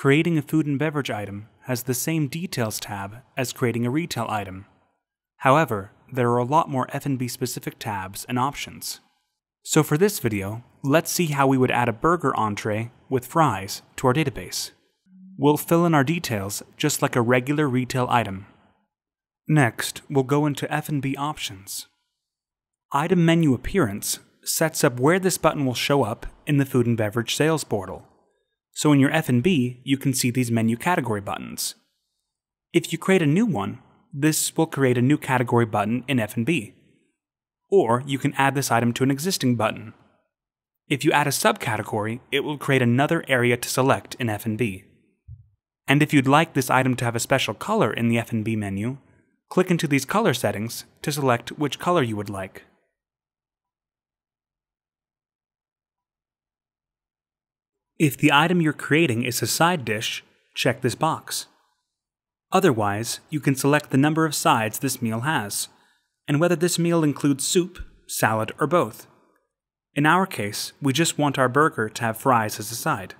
Creating a food and beverage item has the same Details tab as creating a retail item. However, there are a lot more F&B specific tabs and options. So for this video, let's see how we would add a burger entree with fries to our database. We'll fill in our details just like a regular retail item. Next, we'll go into F&B options. Item menu appearance sets up where this button will show up in the food and beverage sales portal. So in your F&B, you can see these menu category buttons. If you create a new one, this will create a new category button in F&B. Or you can add this item to an existing button. If you add a subcategory, it will create another area to select in F&B. And if you'd like this item to have a special color in the F&B menu, click into these color settings to select which color you would like. If the item you're creating is a side dish, check this box. Otherwise, you can select the number of sides this meal has, and whether this meal includes soup, salad, or both. In our case, we just want our burger to have fries as a side.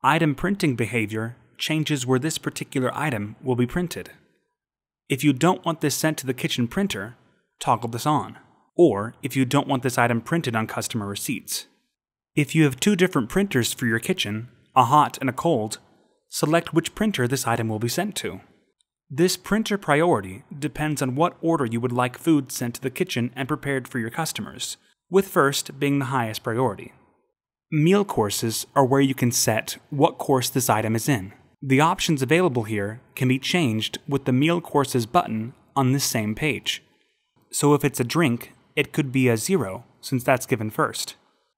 Item printing behavior changes where this particular item will be printed. If you don't want this sent to the kitchen printer, toggle this on. Or if you don't want this item printed on customer receipts. If you have two different printers for your kitchen, a hot and a cold, select which printer this item will be sent to. This printer priority depends on what order you would like food sent to the kitchen and prepared for your customers, with first being the highest priority. Meal courses are where you can set what course this item is in. The options available here can be changed with the Meal Courses button on this same page. So if it's a drink, it could be a 0, since that's given first.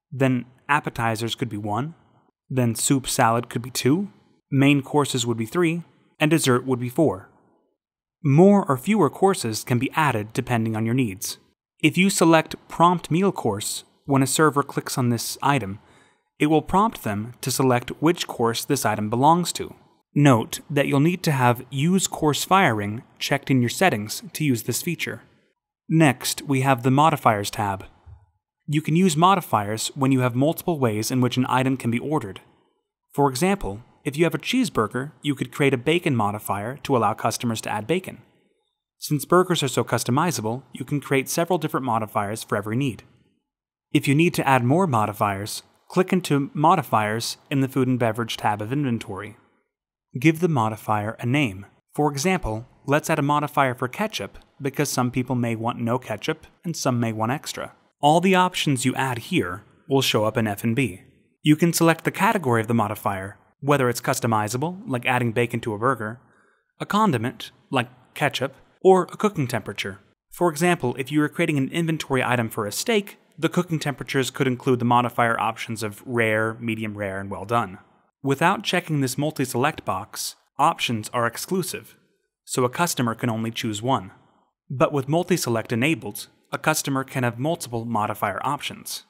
Then appetizers could be 1, then soup salad could be 2, main courses would be 3, and dessert would be 4. More or fewer courses can be added depending on your needs. If you select Prompt Meal Course when a server clicks on this item, it will prompt them to select which course this item belongs to. Note that you'll need to have Use Course Firing checked in your settings to use this feature. Next, we have the Modifiers tab. You can use modifiers when you have multiple ways in which an item can be ordered. For example, if you have a cheeseburger, you could create a bacon modifier to allow customers to add bacon. Since burgers are so customizable, you can create several different modifiers for every need. If you need to add more modifiers, click into Modifiers in the Food and Beverage tab of Inventory. Give the modifier a name. For example, let's add a modifier for ketchup because some people may want no ketchup and some may want extra. All the options you add here will show up in F&B. You can select the category of the modifier, whether it's customizable, like adding bacon to a burger, a condiment, like ketchup, or a cooking temperature. For example, if you were creating an inventory item for a steak, the cooking temperatures could include the modifier options of rare, medium rare, and well done. Without checking this multi-select box, options are exclusive, so a customer can only choose one. But with multi-select enabled, a customer can have multiple modifier options.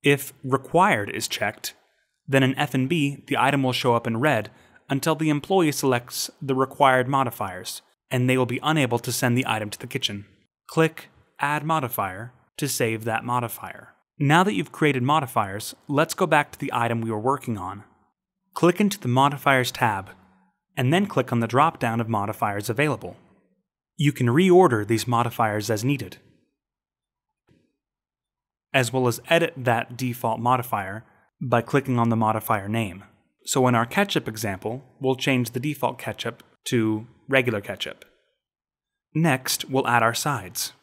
If Required is checked, then in F&B the item will show up in red until the employee selects the required modifiers, and they will be unable to send the item to the kitchen. Click Add Modifier to save that modifier. Now that you've created modifiers, let's go back to the item we were working on. Click into the Modifiers tab, and then click on the drop-down of modifiers available. You can reorder these modifiers as needed, as well as edit that default modifier by clicking on the modifier name. So in our ketchup example, we'll change the default ketchup to regular ketchup. Next, we'll add our sides.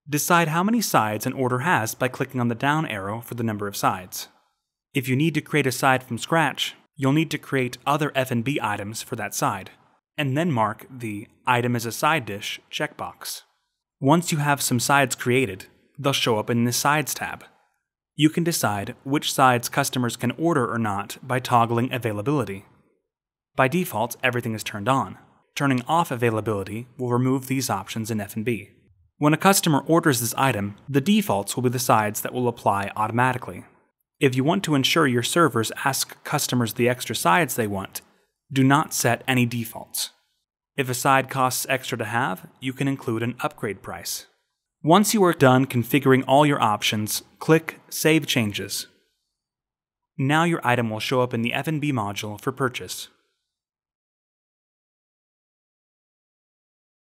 Decide how many sides an order has by clicking on the down arrow for the number of sides. If you need to create a side from scratch, you'll need to create other F&B items for that side, and then mark the Item as a Side Dish checkbox. Once you have some sides created, they'll show up in the Sides tab. You can decide which sides customers can order or not by toggling availability. By default, everything is turned on. Turning off availability will remove these options in F&B. When a customer orders this item, the defaults will be the sides that will apply automatically. If you want to ensure your servers ask customers the extra sides they want, do not set any defaults. If a side costs extra to have, you can include an upgrade price. Once you are done configuring all your options, click Save Changes. Now your item will show up in the F&B module for purchase.